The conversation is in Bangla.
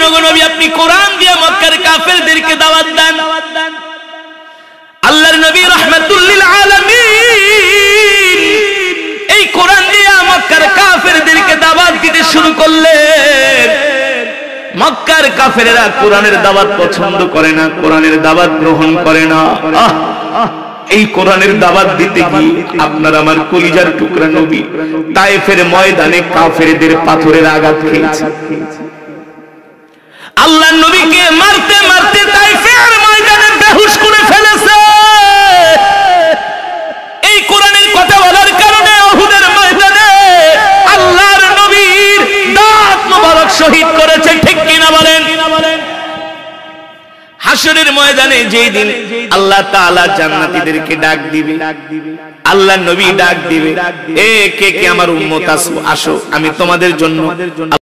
পারেন ওগো নবী আপনি কোরআন দিয়ে মক্কার কাফেরদেরকে দাওয়াত দেন। আল্লাহর নবী রাহমাতুল লিল আলামিন এই কোরআন দিয়ে মক্কার কাফেরদেরকে দাওয়াত দিতে শুরু করলেন। মক্কার কাফেরেরা কোরআনের দাওয়াত পছন্দ করে না, কোরআনের দাওয়াত গ্রহণ করে না। এই কোরআনের দাওয়াত দিতে গিয়ে আপনার আমার কলিজার টুকরা নবী তায়েফের ময়দানে কাফেরদের পাথরের আঘাত খেয়েছে। আল্লাহর নবীকে মারতে মারতে তায়েফের ময়দানে বেহুশ করে ফেলেছে। এই কোরআনের কথা বলার কারণে উহুদের ময়দানে আল্লাহর নবীর দাঁত মোবারক শহীদ করেছে, ঠিক কিনা বলেন? হাশরের ময়দানে যেই দিন আল্লাহ তাআলা জান্নাতীদেরকে ডাক দিবে, আল্লাহর নবী ডাক দিবে, এ কে কে আমার উম্মত আসো, আমি তোমাদের জন্য